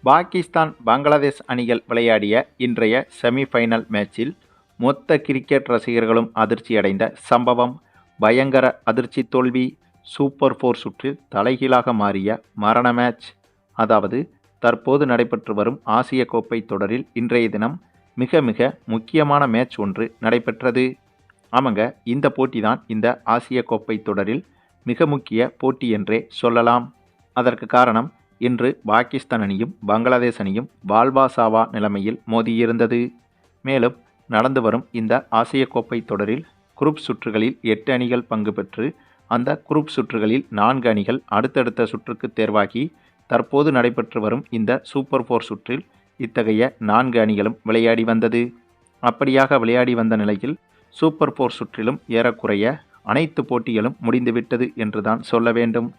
பாகிஸ்தான் பங்களாதேஷ் அணிகள் விளையாடிய இன்றைய செமிஃபைனல் மேட்சில் மொத்த கிரிக்கெட் ரசிகர்களும் அதிர்ச்சியடைந்த சம்பவம். பயங்கர அதிர்ச்சி தோல்வி. சூப்பர் 4 சுற்றில் தலைகீழாக மாறிய மரண மேட்ச். அதாவது தற்போது நடைபெற்று வரும் ஆசிய கோப்பை தொடரில் இன்றைய தினம் மிக மிக முக்கியமான மேட்ச் ஒன்று நடைபெற்றது. ஆமாங்க, இந்த போட்டி தான் இந்த ஆசிய கோப்பை தொடரில் மிக முக்கிய போட்டி என்றே சொல்லலாம். அதற்கு காரணம், இன்று பாகிஸ்தான் அணியும் பங்களாதேஷ் அணியும் வால்வா சாவா நிலைமையில் மோதியிருந்தது. மேலும் நடந்து வரும் இந்த ஆசிய கோப்பை தொடரில் குரூப் சுற்றுகளில் 8 அணிகள் பங்கு பெற்று அந்த குரூப் சுற்றுகளில் 4 அணிகள் அடுத்தடுத்த சுற்றுக்கு தேர்வாகி தற்போது நடைபெற்று வரும் இந்த சூப்பர் 4 சுற்றில் இத்தகைய 4 அணிகளும் விளையாடி வந்தது. அப்படியாக விளையாடி வந்த நிலையில் சூப்பர் 4 சுற்றிலும் ஏறக்குறைய அனைத்து போட்டிகளும் முடிந்துவிட்டது என்றுதான் சொல்ல வேண்டும்.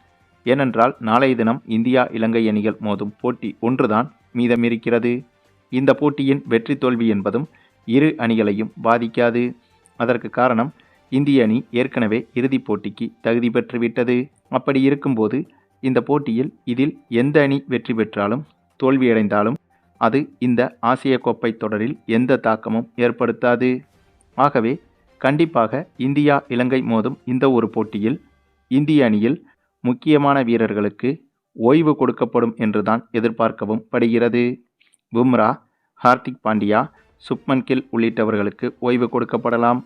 ஏனென்றால் நாளைய தினம் இந்தியா இலங்கை அணிகள் மோதும் போட்டி ஒன்றுதான் மீதமிருக்கிறது. இந்த போட்டியின் வெற்றி தோல்வி என்பதும் இரு அணிகளையும் பாதிக்காது. அதற்கு காரணம், இந்திய அணி ஏற்கனவே இறுதிப் போட்டிக்கு தகுதி பெற்றுவிட்டது. அப்படி இருக்கும்போது இந்த போட்டியில் இதில் எந்த அணி வெற்றி பெற்றாலும் தோல்வியடைந்தாலும் அது இந்த ஆசிய கோப்பை தொடரில் எந்த தாக்கமும் ஏற்படுத்தாது. ஆகவே கண்டிப்பாக இந்தியா இலங்கை மோதும் இந்த ஒரு போட்டியில் இந்திய அணியில் முக்கியமான வீரர்களுக்கு ஓய்வு கொடுக்கப்படும் என்றுதான் எதிர்பார்க்கவும் படுகிறது. பும்ரா, ஹார்திக் பாண்டியா, சுப்மன் கில் உள்ளிட்டவர்களுக்கு ஓய்வு கொடுக்கப்படலாம்.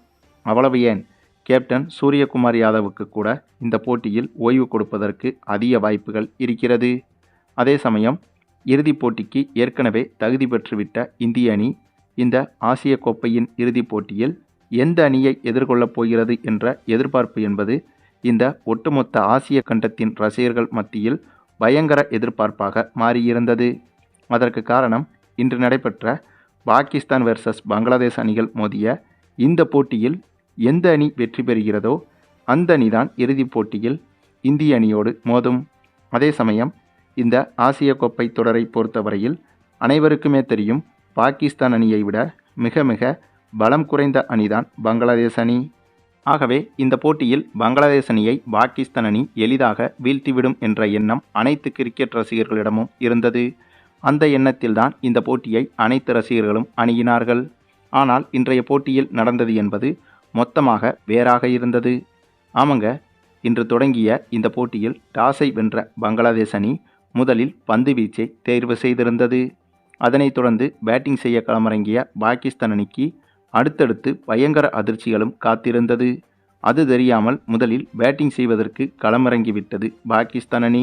அவ்வளவு ஏன், கேப்டன் சூரியகுமார் யாதவுக்கு கூட இந்த போட்டியில் ஓய்வு கொடுப்பதற்கு அதிக வாய்ப்புகள் இருக்கிறது. அதே சமயம் இறுதிப் போட்டிக்கு ஏற்கனவே தகுதி பெற்றுவிட்ட இந்திய அணி இந்த ஆசிய கோப்பையின் இறுதிப் போட்டியில் எந்த அணியை எதிர்கொள்ளப் போகிறது என்ற எதிர்பார்ப்பு என்பது இந்த ஒட்டுமொத்த ஆசிய கண்டத்தின் ரசிகர்கள் மத்தியில் பயங்கர எதிர்பார்ப்பாக மாறியிருந்தது. அதற்கு காரணம், இன்று நடைபெற்ற பாகிஸ்தான் வெர்சஸ் பங்களாதேஷ் அணிகள் மோதிய இந்த போட்டியில் எந்த அணி வெற்றி பெறுகிறதோ அந்த அணிதான் இறுதிப் போட்டியில் இந்திய அணியோடு மோதும். அதே சமயம் இந்த ஆசிய கோப்பை தொடரை பொறுத்தவரையில் அனைவருக்குமே தெரியும், பாகிஸ்தான் அணியை விட மிக மிக பலம் குறைந்த அணிதான் பங்களாதேஷ் அணி. ஆகவே இந்த போட்டியில் பங்களாதேஷ் அணியை பாகிஸ்தான் அணி எளிதாக வீழ்த்திவிடும் என்ற எண்ணம் அனைத்து கிரிக்கெட் ரசிகர்களிடமும் இருந்தது. அந்த எண்ணத்தில்தான் இந்த போட்டியை அனைத்து ரசிகர்களும் அணுகினார்கள். ஆனால் இன்றைய போட்டியில் நடந்தது என்பது மொத்தமாக வேறாக இருந்தது. ஆமாங்க, இன்று தொடங்கிய இந்த போட்டியில் டாஸை வென்ற பங்களாதேஷ் அணி முதலில் பந்து வீச்சை தேர்வு செய்திருந்தது. அதனைத் தொடர்ந்து பேட்டிங் செய்ய களமிறங்கிய பாகிஸ்தான் அணிக்கு அடுத்தடுத்து பயங்கர அதிர்ச்சிகளும் காத்திருந்தது. அது தெரியாமல் முதலில் பேட்டிங் செய்வதற்கு களமிறங்கிவிட்டது பாகிஸ்தான் அணி.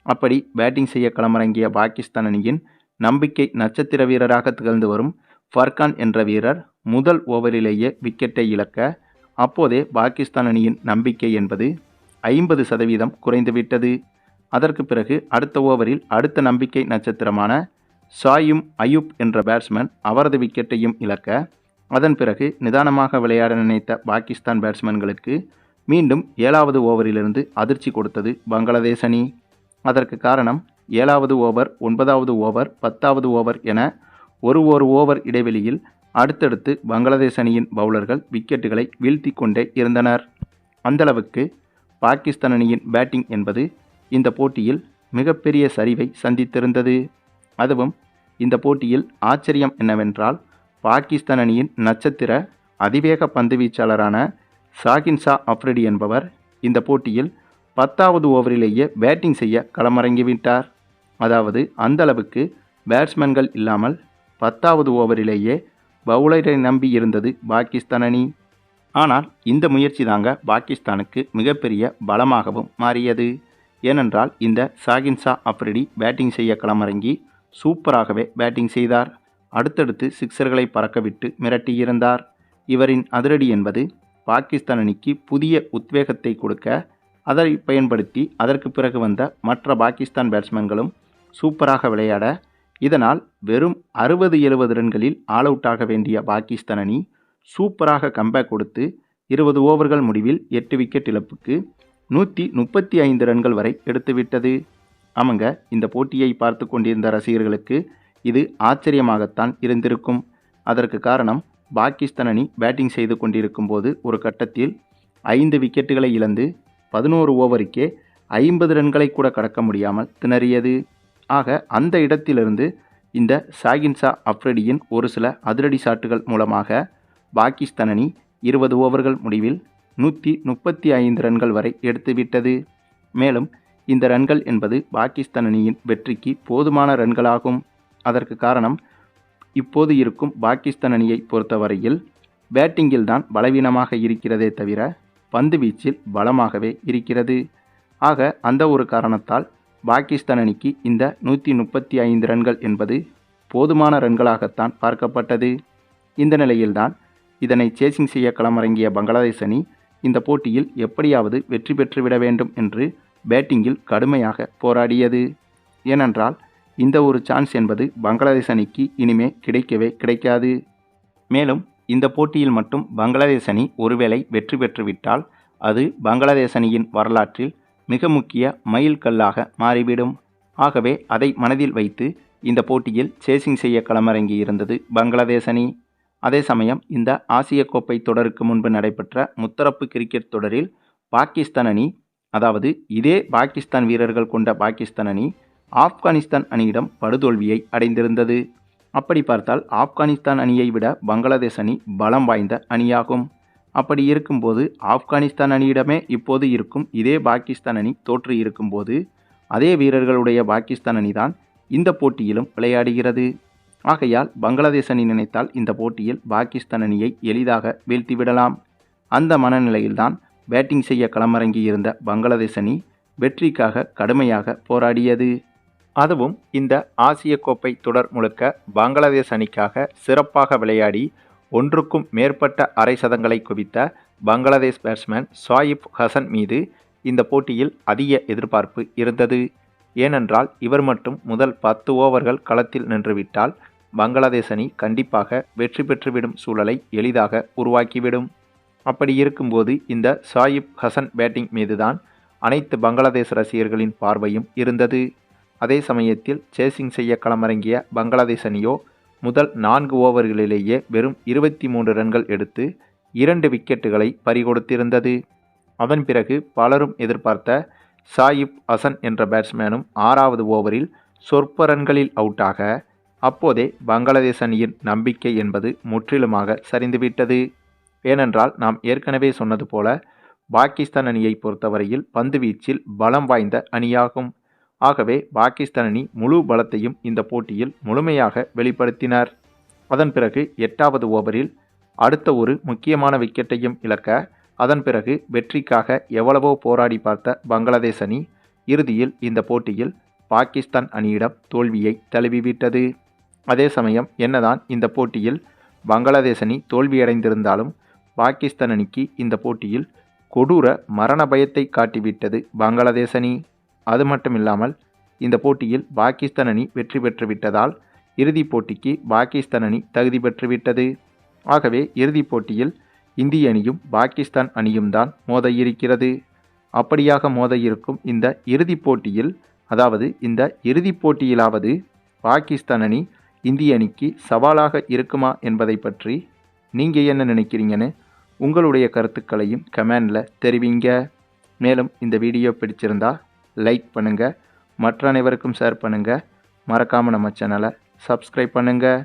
அப்படி பேட்டிங் செய்ய களமிறங்கிய பாகிஸ்தான் அணியின் நம்பிக்கை நட்சத்திர வீரராக திகழ்ந்து வரும் ஃபர்கான் என்ற வீரர் முதல் ஓவரிலேயே விக்கெட்டை இழக்க அப்போதே பாகிஸ்தான் அணியின் நம்பிக்கை என்பது 50% குறைந்துவிட்டது. அதற்கு பிறகு அடுத்த ஓவரில் அடுத்த நம்பிக்கை நட்சத்திரமான ஷாயும் அயூப் என்ற பேட்ஸ்மேன் அவரது விக்கெட்டையும் இழக்க, அதன் பிறகு நிதானமாக விளையாட நினைத்த பாகிஸ்தான் பேட்ஸ்மேன்களுக்கு மீண்டும் 7வது ஓவரிலிருந்து அதிர்ச்சி கொடுத்தது பங்களாதேஷ் அணி. அதற்கு காரணம், 7வது ஓவர், 9வது ஓவர், 10வது ஓவர் என ஒரு ஓவர் இடைவெளியில் அடுத்தடுத்து பங்களாதேஷ் அணியின் பவுலர்கள் விக்கெட்டுகளை வீழ்த்தி கொண்டே இருந்தனர். அந்தளவுக்கு பாகிஸ்தான் அணியின் பேட்டிங் என்பது இந்த போட்டியில் மிகப்பெரிய சரிவை சந்தித்திருந்தது. அதுவும் இந்த போட்டியில் ஆச்சரியம் என்னவென்றால், பாகிஸ்தான் அணியின் நட்சத்திர அதிவேக பந்து வீச்சாளரான ஷாகின் ஷா அஃப்ரிடி என்பவர் இந்த போட்டியில் 10வது ஓவரிலேயே பேட்டிங் செய்ய களமிறங்கிவிட்டார். அதாவது அந்த அளவுக்கு பேட்ஸ்மேன்கள் இல்லாமல் 10வது ஓவரிலேயே பவுலரை நம்பி இருந்தது பாகிஸ்தான் அணி. ஆனால் இந்த முயற்சி தாங்க பாகிஸ்தானுக்கு மிகப்பெரிய பலமாகவும் மாறியது. ஏனென்றால் இந்த ஷாகின் ஷா அஃப்ரிடி பேட்டிங் செய்ய களமிறங்கி சூப்பராகவே பேட்டிங் செய்தார். அடுத்தடுத்து சிக்சர்களை பறக்கவிட்டு மிரட்டியிருந்தார். இவரின் அதிரடி என்பது பாகிஸ்தான் அணிக்கு புதிய உத்வேகத்தை கொடுக்க, அதை பயன்படுத்தி அதற்கு பிறகு வந்த மற்ற பாகிஸ்தான் பேட்ஸ்மேன்களும் சூப்பராக விளையாட, இதனால் வெறும் 60-70 ரன்களில் ஆல் அவுட் ஆக வேண்டிய பாகிஸ்தான் அணி சூப்பராக கம்பேக் கொடுத்து 20 ஓவர்கள் முடிவில் 8 விக்கெட் இழப்புக்கு 135 ரன்கள் வரை எடுத்துவிட்டது. ஆமாங்க, இந்த போட்டியை பார்த்து கொண்டிருந்த ரசிகர்களுக்கு இது ஆச்சரியமாகத்தான் இருந்திருக்கும். அதற்கு காரணம், பாகிஸ்தான் அணி பேட்டிங் செய்து கொண்டிருக்கும் போது ஒரு கட்டத்தில் 5 விக்கெட்டுகளை இழந்து 11 ஓவருக்கே 50 ரன்களை கூட கடக்க முடியாமல் திணறியது. ஆக அந்த இடத்திலிருந்து இந்த ஷாகின் ஷா அஃப்ரிடியின் ஒரு சில அதிரடி ஷாட்டுகள் மூலமாக பாகிஸ்தான் அணி 20 ஓவர்கள் முடிவில் 135 ரன்கள் வரை எடுத்துவிட்டது. மேலும் இந்த ரன்கள் என்பது பாகிஸ்தான் அணியின் வெற்றிக்கு போதுமான ரன்களாகும். அதற்கு காரணம் இப்போது இருக்கும் பாகிஸ்தான் அணியை பொறுத்தவரையில் பேட்டிங்கில் தான் பலவீனமாக இருக்கிறதே தவிர பந்து வீச்சில் பலமாகவே இருக்கிறது. ஆக அந்த ஒரு காரணத்தால் பாகிஸ்தான் அணிக்கு இந்த 135 ரன்கள் என்பது போதுமான ரன்களாகத்தான் பார்க்கப்பட்டது. இந்த நிலையில்தான் இதனை சேசிங் செய்ய களமிறங்கிய பங்களாதேஷ் அணி இந்த போட்டியில் எப்படியாவது வெற்றி பெற்றுவிட வேண்டும் என்று பேட்டிங்கில் கடுமையாக போராடியது. ஏனென்றால் இந்த ஒரு சான்ஸ் என்பது பங்களாதேஷ் அணிக்கு இனிமே கிடைக்கவே கிடைக்காது. மேலும் இந்த போட்டியில் மட்டும் பங்களாதேஷ் அணி ஒருவேளை வெற்றி பெற்றுவிட்டால் அது பங்களாதேஷ் அணியின் வரலாற்றில் மிக முக்கிய மைல்கல்லாக மாறிவிடும். ஆகவே அதை மனதில் வைத்து இந்த போட்டியில் சேசிங் செய்ய களமிறங்கி இருந்தது பங்களாதேஷ் அணி. அதே சமயம் இந்த ஆசிய கோப்பை தொடருக்கு முன்பு நடைபெற்ற முத்தரப்பு கிரிக்கெட் தொடரில் பாகிஸ்தான் அணி, அதாவது இதே பாகிஸ்தான் வீரர்கள் கொண்ட பாகிஸ்தான் அணி ஆப்கானிஸ்தான் அணியிடம் படுதோல்வியை அடைந்திருந்தது. அப்படி பார்த்தால் ஆப்கானிஸ்தான் அணியை விட பங்களாதேஷ் அணி பலம் வாய்ந்த அணியாகும். அப்படி இருக்கும்போது ஆப்கானிஸ்தான் அணியிடமே இப்போது இருக்கும் இதே பாகிஸ்தான் அணி தோற்று இருக்கும்போது அதே வீரர்களுடைய பாகிஸ்தான் அணிதான் இந்த போட்டியிலும் விளையாடுகிறது. ஆகையால் பங்களாதேஷ் அணி நினைத்தால் இந்த போட்டியில் பாகிஸ்தான் அணியை எளிதாக வீழ்த்திவிடலாம். அந்த மனநிலையில்தான் பேட்டிங் செய்ய களமிறங்கி இருந்த பங்களாதேஷ் அணி வெற்றிக்காக கடுமையாக போராடியது. அதுவும் இந்த ஆசிய கோப்பை தொடர் முழுக்க பங்களாதேஷ் அணிக்காக சிறப்பாக விளையாடி ஒன்றுக்கும் மேற்பட்ட அரை சதங்களை குவித்த பங்களாதேஷ் பேட்ஸ்மேன் ஷாயிப் ஹசன் மீது இந்த போட்டியில் அதிக எதிர்பார்ப்பு இருந்தது. ஏனென்றால் இவர் மட்டும் முதல் 10 ஓவர்கள் களத்தில் நின்றுவிட்டால் பங்களாதேஷ் அணி கண்டிப்பாக வெற்றி பெற்றுவிடும் சூழலை எளிதாக உருவாக்கிவிடும். அப்படி இருக்கும்போது இந்த ஷாயிப் ஹசன் பேட்டிங் மீதுதான் அனைத்து பங்களாதேஷ் ரசிகர்களின் பார்வையும் இருந்தது. அதே சமயத்தில் சேசிங் செய்ய களமிறங்கிய பங்களாதேஷ் அணியோ முதல் 4 ஓவர்களிலேயே வெறும் 23 ரன்கள் எடுத்து 2 விக்கெட்டுகளை பறிகொடுத்திருந்தது. அதன் பிறகு பலரும் எதிர்பார்த்த ஷாயிப் ஹசன் என்ற பேட்ஸ்மேனும் 6வது ஓவரில் சொற்ப ரன்களில் அவுட்டாக அப்போதே பங்களாதேஷ் அணியின் நம்பிக்கை என்பது முற்றிலுமாக சரிந்துவிட்டது. ஏனென்றால் நாம் ஏற்கனவே சொன்னது போல பாகிஸ்தான் அணியை பொறுத்தவரையில் பந்து வீச்சில் பலம் வாய்ந்த அணியாகும். ஆகவே பாகிஸ்தான் அணி முழு பலத்தையும் இந்த போட்டியில் முழுமையாக வெளிப்படுத்தினார். அதன் பிறகு 8வது ஓவரில் அடுத்த ஒரு முக்கியமான விக்கெட்டையும் இழக்க அதன் பிறகு வெற்றிக்காக எவ்வளவோ போராடி பார்த்த பங்களாதேஷ் அணி இறுதியில் இந்த போட்டியில் பாகிஸ்தான் அணியிடம் தோல்வியை தழுவிவிட்டது. அதே சமயம் என்னதான் இந்த போட்டியில் பங்களாதேஷ் அணி தோல்வியடைந்திருந்தாலும் பாகிஸ்தான் அணிக்கு இந்த போட்டியில் கொடூர மரண பயத்தை காட்டிவிட்டது பங்களாதேஷ் அணி. அது மட்டுமில்லாமல் இந்த போட்டியில் பாகிஸ்தான் அணி வெற்றி பெற்றுவிட்டதால் இறுதிப் போட்டிக்கு பாகிஸ்தான் அணி தகுதி பெற்றுவிட்டது. ஆகவே இறுதிப் போட்டியில் இந்திய அணியும் பாகிஸ்தான் அணியும் தான் மோத இருக்கிறது. அப்படியாக மோத இருக்கும் இந்த இறுதிப் போட்டியில், அதாவது இந்த இறுதிப் போட்டியிலாவது பாகிஸ்தான் அணி இந்திய அணிக்கு சவாலாக இருக்குமா என்பதை பற்றி நீங்கள் என்ன நினைக்கிறீங்கன்னு உங்களுடைய கருத்துக்களையும் கமெண்டில் தெரிவிங்க. மேலும் இந்த வீடியோ பிடிச்சிருந்தா லைக் பண்ணுங்கள், மற்ற அனைவருக்கும் ஷேர் பண்ணுங்கள், மறக்காமல் நம்ம சேனலை சப்ஸ்கிரைப் பண்ணுங்கள்.